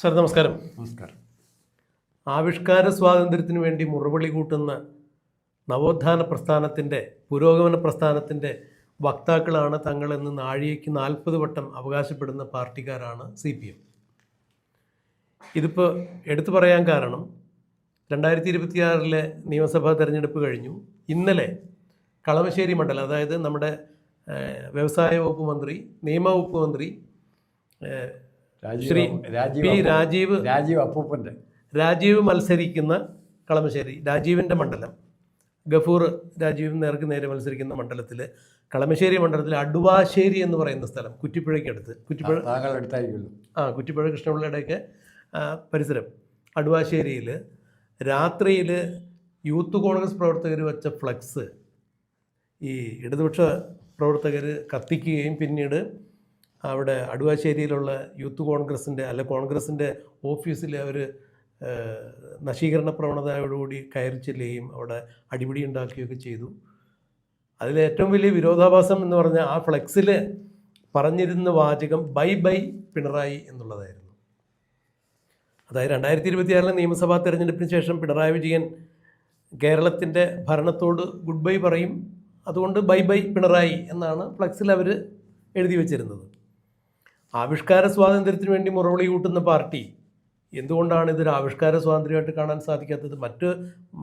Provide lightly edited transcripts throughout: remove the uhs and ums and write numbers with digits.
Sir നമസ്കാരം. നമസ്കാരം. ആവിഷ്കാര സ്വാതന്ത്ര്യത്തിന് വേണ്ടി മുറവിളി കൂട്ടുന്ന നവോത്ഥാന പ്രസ്ഥാനത്തിൻ്റെ, പുരോഗമന പ്രസ്ഥാനത്തിൻ്റെ വക്താക്കളാണ് തങ്ങളെന്ന് നാഴികയ്ക്ക് 40 വട്ടം അവകാശപ്പെടുന്ന പാർട്ടിക്കാരാണ് CPM. ഇതിപ്പോൾ എടുത്തു പറയാൻ കാരണം 2026 നിയമസഭാ തെരഞ്ഞെടുപ്പ് കഴിഞ്ഞു. ഇന്നലെ കളമശ്ശേരി മണ്ഡലം, അതായത് നമ്മുടെ വ്യവസായ വകുപ്പ് മന്ത്രി, നിയമവകുപ്പ് മന്ത്രി ശ്രീ രാജീവ് മത്സരിക്കുന്ന കളമശ്ശേരി, രാജീവിൻ്റെ മണ്ഡലം, ഗഫൂർ രാജീവ് നേർക്ക് നേരെ മത്സരിക്കുന്ന മണ്ഡലത്തിൽ, കളമശ്ശേരി മണ്ഡലത്തിൽ അടുവാശ്ശേരി എന്ന് പറയുന്ന സ്ഥലം, കുറ്റിപ്പുഴയ്ക്കടുത്ത്, കുറ്റിപ്പുഴ കൃഷ്ണപിള്ളയുടെയൊക്കെ പരിസരം, അടുവാശ്ശേരിയിൽ രാത്രിയിൽ യൂത്ത് കോൺഗ്രസ് പ്രവർത്തകർ വെച്ച ഫ്ലക്സ് ഈ ഇടതുപക്ഷ പ്രവർത്തകർ കത്തിക്കുകയും പിന്നീട് അവിടെ അടുവാശ്ശേരിയിലുള്ള യൂത്ത് കോൺഗ്രസിൻ്റെ ഓഫീസിൽ അവർ നശീകരണ പ്രവണതയോടുകൂടി കയറി ചെല്ലുകയും അവിടെ അടിപിടി ഉണ്ടാക്കുകയൊക്കെ ചെയ്തു. അതിലേറ്റവും വലിയ വിരോധാഭാസം എന്ന് പറഞ്ഞാൽ ആ ഫ്ലെക്സിൽ പറഞ്ഞിരുന്ന വാചകം ബൈ ബൈ പിണറായി എന്നുള്ളതായിരുന്നു. അതായത് 2026 നിയമസഭാ തെരഞ്ഞെടുപ്പിന് ശേഷം പിണറായി വിജയൻ കേരളത്തിൻ്റെ ഭരണത്തോട് ഗുഡ് ബൈ പറയും, അതുകൊണ്ട് ബൈ ബൈ പിണറായി എന്നാണ് ഫ്ലെക്സിൽ അവർ എഴുതി വച്ചിരുന്നത്. ആവിഷ്കാര സ്വാതന്ത്ര്യത്തിന് വേണ്ടി മുറവിളി കൂട്ടുന്ന പാർട്ടി എന്തുകൊണ്ടാണ് ഇതൊരു ആവിഷ്കാര സ്വാതന്ത്ര്യമായിട്ട് കാണാൻ സാധിക്കാത്തത്?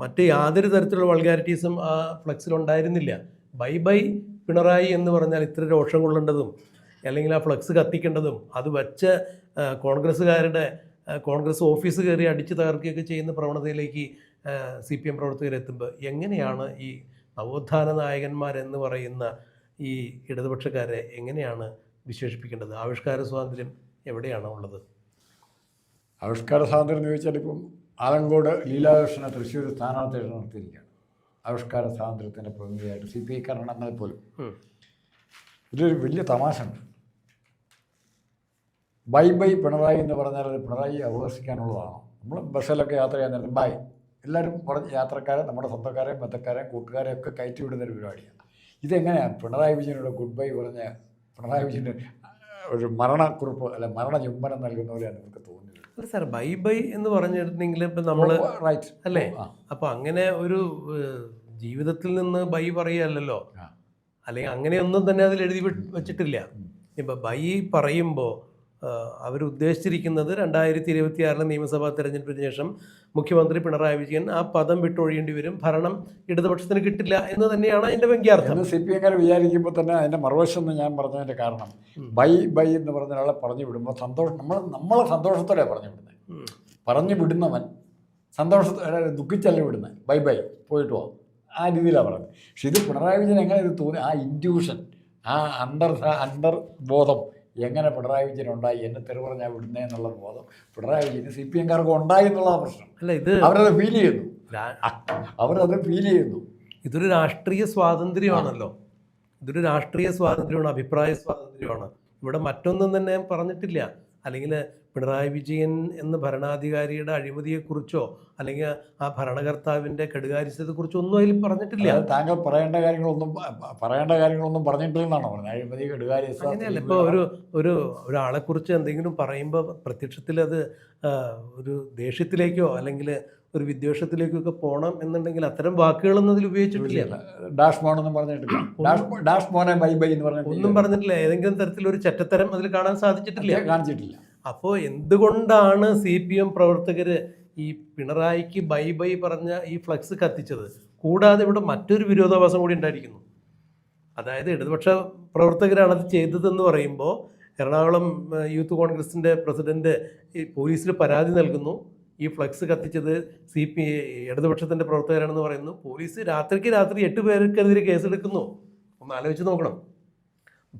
മറ്റ് യാതൊരു തരത്തിലുള്ള വൾഗാരിറ്റീസും ആ ഫ്ലക്സിലുണ്ടായിരുന്നില്ല. ബൈ ബൈ പിണറായി എന്ന് പറഞ്ഞാൽ ഇത്ര രോഷം കൊള്ളേണ്ടതും അല്ലെങ്കിൽ ആ ഫ്ലക്സ് കത്തിക്കേണ്ടതും അത് വച്ച കോൺഗ്രസ് ഓഫീസ് കയറി അടിച്ചു തകർക്കുകയൊക്കെ ചെയ്യുന്ന പ്രവണതയിലേക്ക് CPM പ്രവർത്തകരെത്തുമ്പോൾ എങ്ങനെയാണ് ഈ നവോത്ഥാന നായകന്മാരെന്ന് പറയുന്ന ഈ ഇടതുപക്ഷക്കാരെ എങ്ങനെയാണ് വിശേഷിപ്പിക്കേണ്ടത്? ആവിഷ്കാര സ്വാതന്ത്ര്യം എവിടെയാണ് ഉള്ളത്? ആവിഷ്കാര സ്വാതന്ത്ര്യം എന്ന് ചോദിച്ചാൽ ഇപ്പം ആലങ്കോട് ലീലാകൃഷ്ണനെ തൃശ്ശൂർ സ്ഥാനാർത്ഥിയായിട്ട് നിർത്തിയിരിക്കുകയാണ്. ആവിഷ്കാര സ്വാതന്ത്ര്യത്തിൻ്റെ പ്രതിനിധിയായിട്ട് CPI എന്നാൽ പോലും ഇതൊരു വലിയ തമാശ ഉണ്ട്. ബൈ ബൈ പിണറായി എന്ന് പറഞ്ഞാൽ അത് പിണറായി അവകാശിക്കാനുള്ളതാണോ? നമ്മൾ ബസ്സിലൊക്കെ യാത്ര ചെയ്യാൻ നേരം ബൈ എല്ലാവരും പറഞ്ഞ് യാത്രക്കാരെ, നമ്മുടെ സ്വന്തക്കാരെയും ബന്ധക്കാരെയും കൂട്ടുകാരെയും ഒക്കെ കയറ്റി വിടുന്നൊരു പരിപാടിയാണ്. ഇതെങ്ങനെയാണ് പിണറായി വിജയനോട് ഗുഡ് ബൈ പറഞ്ഞ പിണറായി വിജയന് ഒരു മരണക്കുറിപ്പ് അല്ല മരണ ചുംബനം നൽകുന്ന പോലെയാണ് എനിക്ക് തോന്നിയത്. അല്ല സാർ, ബൈ ബൈ എന്ന് പറഞ്ഞിട്ടുണ്ടെങ്കിൽ ഇപ്പം നമ്മൾ റൈറ്റ് അല്ലേ? അപ്പോൾ അങ്ങനെ ഒരു ജീവിതത്തിൽ നിന്ന് ബൈ പറയുകയല്ലോ, അല്ലെങ്കിൽ അങ്ങനെയൊന്നും തന്നെ അതിൽ എഴുതി വെച്ചിട്ടില്ല. ഇപ്പം ബൈ പറയുമ്പോൾ അവരുദ്ദേശിച്ചിരിക്കുന്നത് 2026 നിയമസഭാ തെരഞ്ഞെടുപ്പിന് ശേഷം മുഖ്യമന്ത്രി പിണറായി വിജയൻ ആ പദം വിട്ടൊഴിയേണ്ടി വരും, ഭരണം ഇടതുപക്ഷത്തിന് കിട്ടില്ല എന്ന് തന്നെയാണ് അതിൻ്റെ വ്യംഗ്യാർത്ഥം. CPM വിചാരിക്കുമ്പോൾ തന്നെ അതിൻ്റെ മറുവശം എന്ന് ഞാൻ പറഞ്ഞതിൻ്റെ കാരണം ബൈ ബൈ എന്ന് പറഞ്ഞ ഒരാളെ പറഞ്ഞു വിടുമ്പോൾ നമ്മളെ സന്തോഷത്തോടെ പറഞ്ഞു വിടുന്നവൻ സന്തോഷത്തോടെ ദുഃഖിച്ചല്ല വിടുന്നത്. ബൈ ബൈ പോയിട്ട് പോകാം, ആ രീതിയിലാണ് പറഞ്ഞത്. പക്ഷെ ഇത് പിണറായി വിജയൻ എങ്ങനെ ഇത് തോന്നി? ആ ഇൻറ്റ്യൂഷൻ, ആ അന്തർബോധം എങ്ങനെ പിണറായി വിജയൻ ഉണ്ടായി, എന്നെ തെറി പറഞ്ഞാൽ വിടുന്നേ എന്നുള്ള ബോധം പിണറായി വിജയന് CPM ഉണ്ടായി എന്നുള്ളതാണ് പ്രശ്നം. അല്ല, ഇത് അവരത് ഫീൽ ചെയ്യുന്നു. ഇതൊരു രാഷ്ട്രീയ സ്വാതന്ത്ര്യമാണല്ലോ. ഇതൊരു രാഷ്ട്രീയ സ്വാതന്ത്ര്യമാണ്, അഭിപ്രായ സ്വാതന്ത്ര്യമാണ്. ഇവിടെ മറ്റൊന്നും തന്നെ പറഞ്ഞിട്ടില്ല. അല്ലെങ്കിൽ പിണറായി വിജയൻ എന്ന ഭരണാധികാരിയുടെ അഴിമതിയെക്കുറിച്ചോ അല്ലെങ്കിൽ ആ ഭരണകർത്താവിൻ്റെ കെടുകാര്യസ്ഥതയെക്കുറിച്ചോ ഒന്നും അതിൽ പറഞ്ഞിട്ടില്ല. താങ്കൾ പറയേണ്ട കാര്യങ്ങളൊന്നും പറഞ്ഞിട്ടില്ലെന്നാണോ പറഞ്ഞത്? അഴിമതി, കെടുകാര്യസ്ഥത അങ്ങനെയല്ല. ഇപ്പോൾ ഒരാളെക്കുറിച്ച് എന്തെങ്കിലും പറയുമ്പോൾ പ്രത്യക്ഷത്തിൽ അത് ഒരു ദേഷ്യത്തിലേക്കോ അല്ലെങ്കിൽ ഒരു വിദ്വേഷത്തിലേക്കോ ഒക്കെ പോകണം എന്നുണ്ടെങ്കിൽ അത്തരം വാക്കുകളൊന്നും അതിൽ ഉപയോഗിച്ചിട്ടില്ല. ഡാഷ് മോണെന്നും പറഞ്ഞിട്ടില്ല. ഡാഷ് മോനെ ബൈ ബൈ എന്ന് പറഞ്ഞിട്ട് ഒന്നും പറഞ്ഞിട്ടില്ല. ഏതെങ്കിലും തരത്തിലൊരു ചെറ്റത്തരം അതിൽ കാണാൻ കാണിച്ചിട്ടില്ല. അപ്പോൾ എന്തുകൊണ്ടാണ് CPM പ്രവർത്തകർ ഈ പിണറായിക്ക് ബൈ ബൈ പറഞ്ഞ ഈ ഫ്ലക്സ് കത്തിച്ചത്? കൂടാതെ ഇവിടെ മറ്റൊരു വിരോധാഭാസം കൂടി ഉണ്ടായിരിക്കുന്നു. അതായത് ഇടതുപക്ഷ പ്രവർത്തകരാണ് അത് ചെയ്തതെന്ന് പറയുമ്പോൾ എറണാകുളം യൂത്ത് കോൺഗ്രസിൻ്റെ പ്രസിഡന്റ് ഈ പോലീസിൽ പരാതി നൽകുന്നു. ഈ ഫ്ലക്സ് കത്തിച്ചത് ഇടതുപക്ഷത്തിൻ്റെ പ്രവർത്തകരാണെന്ന് പറയുന്നു. പോലീസ് രാത്രി 8 പേർക്കെതിരെ കേസെടുക്കുന്നു. ഒന്ന് ആലോചിച്ച് നോക്കണം.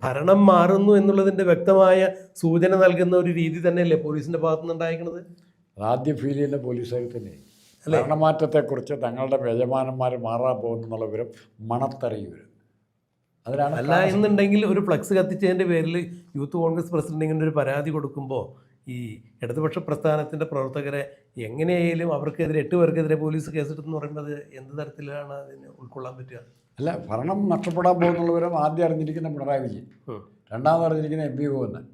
ഭരണം മാറുന്നു എന്നുള്ളതിൻ്റെ വ്യക്തമായ സൂചന നൽകുന്ന ഒരു രീതി തന്നെയല്ലേ പോലീസിൻ്റെ ഭാഗത്തു നിന്നുണ്ടായിരിക്കുന്നത്? ആദ്യം ഫീൽ ചെയ്യുന്ന പോലീസുകാർ തന്നെ ഭരണമാറ്റത്തെക്കുറിച്ച് തങ്ങളുടെ യജമാനന്മാർ മാറാൻ പോകുന്നുള്ള വിവരം മണത്തറിയുവരും. അതിനാണ്. അല്ല എന്നുണ്ടെങ്കിൽ ഒരു ഫ്ലക്സ് കത്തിച്ചതിൻ്റെ പേരിൽ യൂത്ത് കോൺഗ്രസ് പ്രസിഡന്റ് ഇങ്ങനെ ഒരു പരാതി കൊടുക്കുമ്പോൾ ഈ ഇടതുപക്ഷ പ്രസ്ഥാനത്തിൻ്റെ പ്രവർത്തകരെ എങ്ങനെയായാലും അവർക്കെതിരെ 8 പേർക്കെതിരെ പോലീസ് കേസെടുത്തെന്ന് പറയുമ്പോൾ അത് എന്ത് തരത്തിലാണ് അതിന് ഉൾക്കൊള്ളാൻ പറ്റുക? അല്ല, ഭരണം നഷ്ടപ്പെടാൻ പോകുന്നുള്ളവരും ആദ്യം അറിഞ്ഞിരിക്കുന്ന പിണറായി വിജയൻ, രണ്ടാമത് അറിഞ്ഞിരിക്കുന്ന MP ഗോവിന്ദൻ,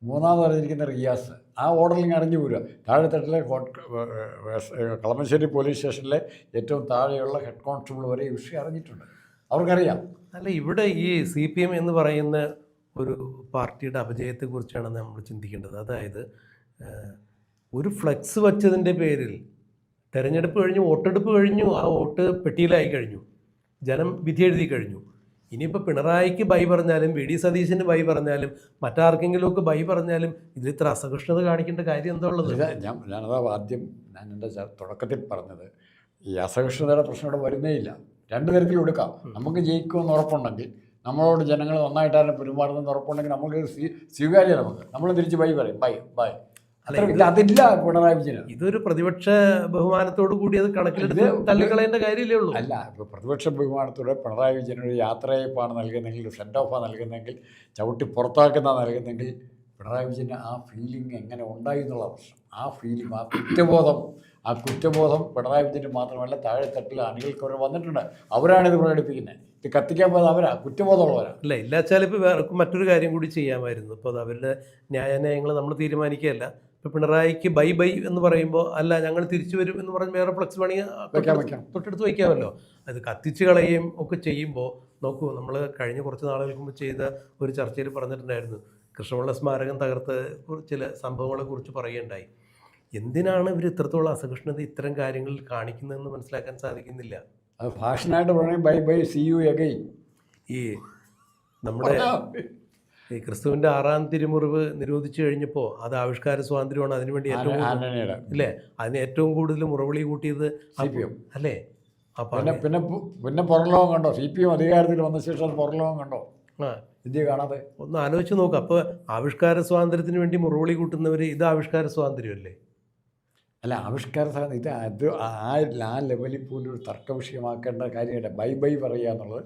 മൂന്നാമത് അറിഞ്ഞിരിക്കുന്ന റിയാസ്. ആ ഓർഡറിൽ അടഞ്ഞു പോരുക. താഴെത്തട്ടിലെ കളമശ്ശേരി പോലീസ് സ്റ്റേഷനിലെ ഏറ്റവും താഴെയുള്ള ഹെഡ് കോൺസ്റ്റബിൾ വരെ ഈ വിഷയം അറിഞ്ഞിട്ടുണ്ട്. അവർക്കറിയാം. അല്ല, ഇവിടെ ഈ CPM എന്ന് പറയുന്ന ഒരു പാർട്ടിയുടെ അപജയത്തെക്കുറിച്ചാണ് നമ്മൾ ചിന്തിക്കേണ്ടത്. അതായത് ഒരു ഫ്ലെക്സ് വച്ചതിൻ്റെ പേരിൽ തെരഞ്ഞെടുപ്പ് കഴിഞ്ഞു, വോട്ടെടുപ്പ് കഴിഞ്ഞു, ആ വോട്ട് പെട്ടിയിലായി കഴിഞ്ഞു, ജനം വിധി എഴുതി കഴിഞ്ഞു. ഇനിയിപ്പോൾ പിണറായിക്ക് ബൈ പറഞ്ഞാലും VD സതീശന് ബൈ പറഞ്ഞാലും മറ്റാർക്കെങ്കിലുമൊക്കെ ബൈ പറഞ്ഞാലും ഇതിൽ ഇത്ര അസഹിഷ്ണുത കാണിക്കേണ്ട കാര്യം എന്താ ഉള്ളത്? ഞാനതാ ആദ്യം എൻ്റെ തുടക്കത്തിൽ പറഞ്ഞത്. ഈ അസഹിഷ്ണുതയുടെ പ്രശ്നം ഇവിടെ വരുന്നേ ഇല്ല. രണ്ട് തരത്തിലും എടുക്കാം. നമുക്ക് ജയിക്കുമെന്ന് ഉറപ്പുണ്ടെങ്കിൽ, നമ്മളോട് ജനങ്ങൾ നന്നായിട്ടാണ് പെരുമാറുന്നതെന്ന് ഉറപ്പുണ്ടെങ്കിൽ നമുക്ക് സ്വീകാര്യ. നമ്മൾ തിരിച്ച് ബൈ പറയും, ബൈ ബൈ. അതില്ല പിണറായി വിജയൻ. ഇതൊരു പ്രതിപക്ഷ ബഹുമാനത്തോടു കൂടി അത് കണക്കിലെടുത്ത് തള്ളിക്കളയേണ്ട കാര്യമില്ലേ ഉള്ളൂ. അല്ല, ഇപ്പോൾ പ്രതിപക്ഷ ബഹുമാനത്തോടെ പിണറായി വിജയൻ ഒരു യാത്രയപ്പാണ് നൽകുന്നതെങ്കിൽ, സെൻഡ് ഓഫാണ് നൽകുന്നതെങ്കിൽ, ചവിട്ടി പുറത്താക്കുന്ന നൽകുന്നതെങ്കിൽ, പിണറായി വിജയന് ആ ഫീലിംഗ് എങ്ങനെ ഉണ്ടായി എന്നുള്ള പ്രശ്നം. ആ ഫീലിംഗ്, ആ കുറ്റബോധം പിണറായി വിജയന് മാത്രമല്ല താഴെത്തട്ടിൽ അണികൾക്ക് അവർ വന്നിട്ടുണ്ട്. അവരാണിത് പ്രകടിപ്പിക്കുന്നത്. ഇത് കത്തിക്കാൻ പോകുന്നത് അവരാ, കുറ്റബോധമുള്ളവരാണ്. അല്ല, ഇല്ലാച്ചാൽ ഇപ്പോൾ വേറെ മറ്റൊരു കാര്യം കൂടി ചെയ്യാമായിരുന്നു. ഇപ്പോൾ അത് അവരുടെ ന്യായന്യായങ്ങൾ നമ്മൾ തീരുമാനിക്കുകയല്ല. ഇപ്പോൾ പിണറായിക്ക് ബൈ ബൈ എന്ന് പറയുമ്പോൾ, അല്ല ഞങ്ങൾ തിരിച്ചു വരും എന്ന് പറഞ്ഞ് വേറെ ഫ്ലെക്സ് വേണമെങ്കിൽ തൊട്ടടുത്ത് വയ്ക്കാമല്ലോ. അത് കത്തിച്ച് കളയുകയും ഒക്കെ ചെയ്യുമ്പോൾ നോക്കൂ, നമ്മൾ കഴിഞ്ഞ കുറച്ച് നാളുകൾക്ക് മുമ്പ് ചെയ്ത ഒരു ചർച്ചയിൽ പറഞ്ഞിട്ടുണ്ടായിരുന്നു, കൃഷ്ണപിള്ള സ്മാരകം തകർത്ത ചില സംഭവങ്ങളെക്കുറിച്ച് പറയുകയുണ്ടായി. എന്തിനാണ് ഇവർ ഇത്രത്തോളം അസഹിഷ്ണുത ഇത്തരം കാര്യങ്ങളിൽ കാണിക്കുന്നതെന്ന് മനസ്സിലാക്കാൻ സാധിക്കുന്നില്ല. അത് ഫാഷനായിട്ട് പറയണേ bye bye C you again. ഈ നമ്മുടെ ഈ ക്രിസ്തുവിൻ്റെ 6-ാം തിരുമുറിവ് നിരോധിച്ചു കഴിഞ്ഞപ്പോൾ അത് ആവിഷ്കാര സ്വാതന്ത്ര്യമാണ്. അതിനുവേണ്ടി ഏറ്റവും അല്ലേ, അതിന് ഏറ്റവും കൂടുതൽ മുറവിളി കൂട്ടിയത് CPM അല്ലേ. അപ്പം പിന്നെ പുറലോകം കണ്ടോ? CPM അധികാരത്തിൽ വന്ന ശേഷം പുറലോകം കണ്ടോ? ഇന്ത്യ കാണാതെ ഒന്ന് ആലോചിച്ച് നോക്കുക. അപ്പോൾ ആവിഷ്കാര സ്വാതന്ത്ര്യത്തിന് വേണ്ടി മുറവിളി കൂട്ടുന്നവർ ഇത് ആവിഷ്കാര സ്വാതന്ത്ര്യമല്ലേ? അല്ല, ആവിഷ്കാര സ്വാതന്ത്ര്യം ഇത് ആ ലെവലിൽ പോലും ഒരു തർക്ക വിഷയമാക്കേണ്ട കാര്യമില്ല. ബൈ ബൈ പറയുക എന്നുള്ളത്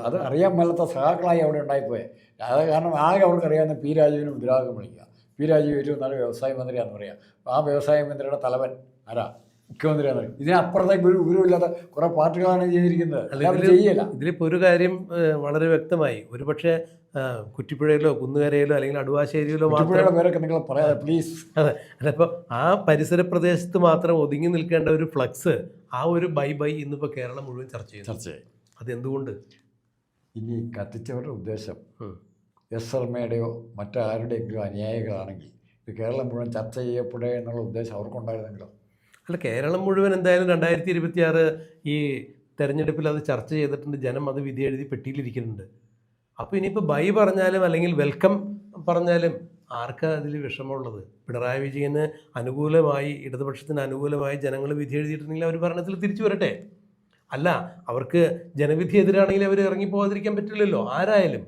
അത് അറിയാൻ മേലാത്ത സഹാക്കളായി അവിടെ ഉണ്ടായിപ്പോയെ. അത് കാരണം ആകെ അവർക്ക് അറിയാവുന്ന P രാജുവിനും മുദ്രാവാക്യം വിളിക്കുക. P രാജീവ് ഏറ്റവും നല്ല വ്യവസായ മന്ത്രിയാണെന്ന് പറയാം. ആ വ്യവസായ മന്ത്രിയുടെ തലവൻ ആരാ? മുഖ്യമന്ത്രിയാണ്. ഇതിനപ്പുറത്തേക്ക് ഒരു വിവരമില്ലാത്ത കുറേ പാർട്ടികളാണ് ചെയ്തിരിക്കുന്നത്. ചെയ്യല. ഇതിലിപ്പോൾ ഒരു കാര്യം വളരെ വ്യക്തമായി. ഒരുപക്ഷെ കുറ്റിപ്പുഴയിലോ കുന്നുകരയിലോ അല്ലെങ്കിൽ അടുവാശ്ശേരിയിലോ മാത്രം പേരൊക്കെ നിങ്ങൾ പറയാതെ പ്ലീസ്. അതെ, അതപ്പോൾ ആ പരിസര പ്രദേശത്ത് മാത്രം ഒതുങ്ങി നിൽക്കേണ്ട ഒരു ഫ്ലക്സ്, ആ ഒരു ബൈ ബൈ ഇന്നിപ്പോൾ കേരളം മുഴുവൻ ചർച്ച ചെയ്യും. അതെന്തുകൊണ്ട്? ഇനി കത്തിച്ചവരുടെ ഉദ്ദേശം ശർമ്മയുടെയോ മറ്റാരുടെയെങ്കിലും അനുയായികളാണെങ്കിൽ ഇത് കേരളം മുഴുവൻ ചർച്ച ചെയ്യപ്പെടുക എന്നുള്ള ഉദ്ദേശം അവർക്കുണ്ടായിരുന്നെങ്കിലോ? അല്ല, കേരളം മുഴുവൻ എന്തായാലും 2026 ഈ തെരഞ്ഞെടുപ്പിൽ അത് ചർച്ച ചെയ്തിട്ടുണ്ട്. ജനം അത് വിധി എഴുതി പെട്ടിയിലിരിക്കുന്നുണ്ട്. അപ്പോൾ ഇനിയിപ്പോൾ ബൈ പറഞ്ഞാലും അല്ലെങ്കിൽ വെൽക്കം പറഞ്ഞാലും ആർക്കാ അതിൽ വിഷമമുള്ളത്? പിണറായി വിജയന് അനുകൂലമായി, ഇടതുപക്ഷത്തിന് അനുകൂലമായി ജനങ്ങൾ വിധി എഴുതിയിട്ടുണ്ടെങ്കിൽ അവർ ഭരണത്തിൽ തിരിച്ചു വരട്ടെ. അല്ല, അവർക്ക് ജനവിധി എതിരാണെങ്കിൽ അവർ ഇറങ്ങിപ്പോകാതിരിക്കാൻ പറ്റില്ലല്ലോ. ആരായാലും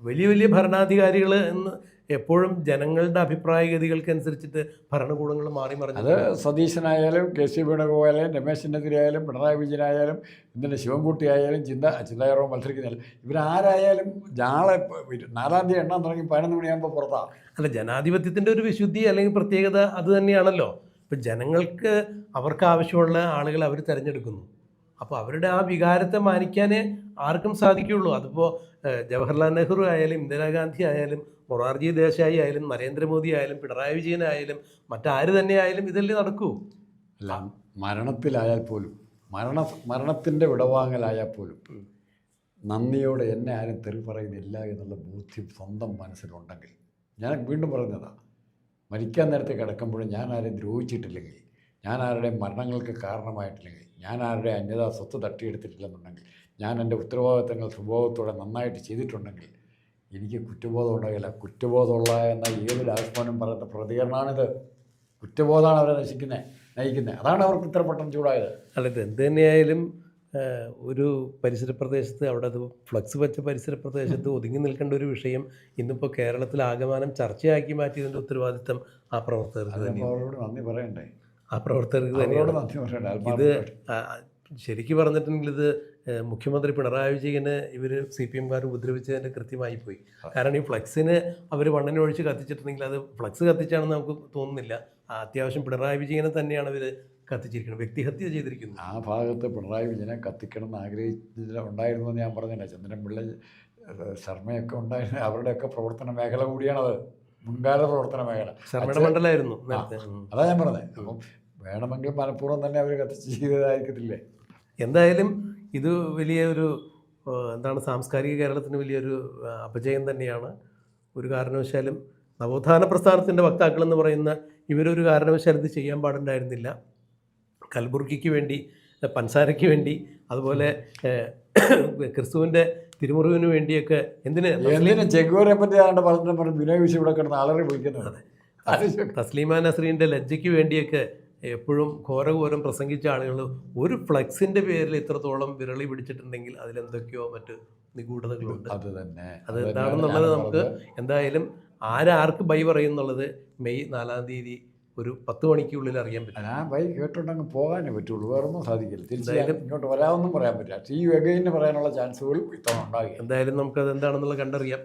വലിയ വലിയ ഭരണാധികാരികൾ എന്ന് എപ്പോഴും ജനങ്ങളുടെ അഭിപ്രായഗതികൾക്കനുസരിച്ചിട്ട് ഭരണകൂടങ്ങൾ മാറി മറിഞ്ഞു. അത് സതീശനായാലും KC വേണുഗോപാലായാലും രമേശ് ചെന്നിത്തലയായാലും പിണറായി വിജയനായാലും ഇതിൻ്റെ ശിവൻകുട്ടി ആയാലും ചിന്തയാറോ മത്സരിക്കുന്നില്ല. ഇവരാരായാലും നാളെ 4-ാം തീയതി എണ്ണാൻ തുടങ്ങി 11 മണിയാകുമ്പോൾ പുറത്താണ്. അല്ല, ജനാധിപത്യത്തിൻ്റെ ഒരു വിശുദ്ധി അല്ലെങ്കിൽ പ്രത്യേകത അത് തന്നെയാണല്ലോ. ഇപ്പം ജനങ്ങൾക്ക് അവർക്ക് ആവശ്യമുള്ള ആളുകൾ അവർ തിരഞ്ഞെടുക്കുന്നു. അപ്പോൾ അവരുടെ ആ വികാരത്തെ മാനിക്കാനേ ആർക്കും സാധിക്കുകയുള്ളൂ. അതിപ്പോൾ ജവഹർലാൽ നെഹ്റു ആയാലും ഇന്ദിരാഗാന്ധി ആയാലും മൊറാർജി ദേശായി ആയാലും നരേന്ദ്രമോദി ആയാലും പിണറായി വിജയൻ ആയാലും മറ്റാര് തന്നെ ആയാലും ഇതല്ലേ നടക്കൂ. അല്ല, മരണത്തിലായാൽ പോലും മരണത്തിൻ്റെ വിടവാങ്ങലായാൽ പോലും നന്ദിയോടെ എന്നെ ആരും തെറി പറയുന്നില്ല എന്നുള്ള ബോധ്യം സ്വന്തം മനസ്സിലുണ്ടെങ്കിൽ, ഞാൻ വീണ്ടും പറയുന്നതാണ്, മരിക്കാൻ നേരത്തെ കിടക്കുമ്പോഴും ഞാൻ ആരെയും ദ്രോഹിച്ചിട്ടില്ലെങ്കിൽ, ഞാൻ ആരുടെയും മരണങ്ങൾക്ക് കാരണമായിട്ടില്ലെങ്കിൽ, ഞാൻ ആരുടെ അന്യതാ സ്വത്ത് തട്ടിയെടുത്തിട്ടില്ലെന്നുണ്ടെങ്കിൽ, ഞാൻ എൻ്റെ ഉത്തരവാദിത്തങ്ങൾ സ്വഭാവത്തോടെ നന്നായിട്ട് ചെയ്തിട്ടുണ്ടെങ്കിൽ എനിക്ക് കുറ്റബോധം ഉണ്ടാകില്ല. കുറ്റബോധമുള്ള എന്ന ഏത് രാജ്ഭവനും പറയുന്ന പ്രതികരണമാണിത്. കുറ്റബോധമാണ് അവരെ നയിക്കുന്നത്. അതാണ് അവർക്ക് ഇത്ര പെട്ടെന്ന് ചൂടായത്. അല്ല, ഇത് എന്ത് തന്നെയായാലും ഒരു പരിസര പ്രദേശത്ത്, അവിടെ അത് ഫ്ലക്സ് വെച്ച പരിസര പ്രദേശത്ത് ഒതുങ്ങി നിൽക്കേണ്ട ഒരു വിഷയം ഇന്നിപ്പോൾ കേരളത്തിൽ ആകമാനം ചർച്ചയാക്കി മാറ്റിയതിൻ്റെ ഉത്തരവാദിത്തം ആ പ്രവർത്തകർക്ക് തന്നെ. അവരോട് നന്ദി പറയണ്ടേ? ആ പ്രവർത്തകർക്ക് തന്നെയാണ്. ഇത് ശരിക്കും പറഞ്ഞിട്ടുണ്ടെങ്കിൽ ഇത് മുഖ്യമന്ത്രി പിണറായി വിജയന് ഇവർ CPM-കാർ ഉപദ്രവിച്ചതിൻ്റെ കൃത്യമായി പോയി. കാരണം ഈ ഫ്ലക്സിന് അവർ മണ്ണിനൊഴിച്ച് കത്തിച്ചിട്ടുണ്ടെങ്കിൽ അത് ഫ്ലക്സ് കത്തിച്ചാണെന്ന് നമുക്ക് തോന്നുന്നില്ല. അത്യാവശ്യം പിണറായി വിജയനെ തന്നെയാണ് ഇവർ കത്തിച്ചിരിക്കുന്നത്, വ്യക്തിഹത്യ ചെയ്തിരിക്കുന്നത്. ആ ഭാഗത്ത് പിണറായി വിജയനെ കത്തിക്കണം എന്ന് ഉണ്ടായിരുന്നു എന്ന് ഞാൻ പറഞ്ഞില്ല. ചന്ദ്രൻപിള്ള, ശർമ്മയൊക്കെ ഉണ്ടായിരുന്നു. അവരുടെയൊക്കെ പ്രവർത്തന മേഖല കൂടിയാണത്. മുൻകാല പ്രവർത്തന മേഖല. ശർമ്മയുടെ മണ്ഡലമായിരുന്നു നേരത്തെ. അതാ ഞാൻ പറഞ്ഞത്. അപ്പം വേണമെങ്കിൽ മനഃപൂർവ്വം തന്നെ അവർ കത്തിച്ച് ചെയ്തതായിരിക്കത്തില്ലേ. എന്തായാലും ഇത് വലിയ ഒരു എന്താണ് സാംസ്കാരിക കേരളത്തിന് വലിയൊരു അപജയം തന്നെയാണ്. ഒരു കാരണവശാലും നവോത്ഥാന പ്രസ്ഥാനത്തിൻ്റെ വക്താക്കൾ എന്ന് പറയുന്ന ഇവരൊരു കാരണവശാലും ഇത് ചെയ്യാൻ പാടുണ്ടായിരുന്നില്ല. കൽബുർഗിക്ക് വേണ്ടി, പൻസാരയ്ക്ക് വേണ്ടി, അതുപോലെ ക്രിസ്തുവിൻ്റെ തിരുമുറിവിന് വേണ്ടിയൊക്കെ എന്തിന് ചെഗോരെ പറ്റി പറഞ്ഞ വിനോദ് വിശ്വ ഇവിടെ കിടന്ന് ആളറി പോയിക്കുന്നത്. തസ്ലീമ നസ്രീൻ്റെ ലജ്ജയ്ക്ക് വേണ്ടിയൊക്കെ എപ്പോഴും ഘോരഘോരം പ്രസംഗിച്ച ആളുകൾ ഒരു ഫ്ലെക്സിൻ്റെ പേരിൽ ഇത്രത്തോളം വിരളി പിടിച്ചിട്ടുണ്ടെങ്കിൽ അതിലെന്തൊക്കെയോ മറ്റ് നിഗൂഢതകളുണ്ട്. അത് തന്നെ അതെന്താണെന്നുള്ളത് നമുക്ക് എന്തായാലും ആരാർക്ക് ബൈ പറയുന്നുള്ളത് മെയ് 4-ാം തീയതി ഒരു 10 മണിക്കുള്ളിൽ അറിയാൻ പറ്റും. ആ ബൈ കേട്ടോണ്ടങ്ങ് പോകാനേ പറ്റുള്ളൂ, വേറൊന്നും സാധിക്കില്ല. തീർച്ചയായും ഇങ്ങോട്ട് വരാമെന്നും പറയാൻ പറ്റില്ല. ഈ വെഗയിന് പറയാനുള്ള ചാൻസുകൾ ഇത്തവണ ഉണ്ടാകും. എന്തായാലും നമുക്കത് എന്താണെന്നുള്ളത് കണ്ടറിയാം.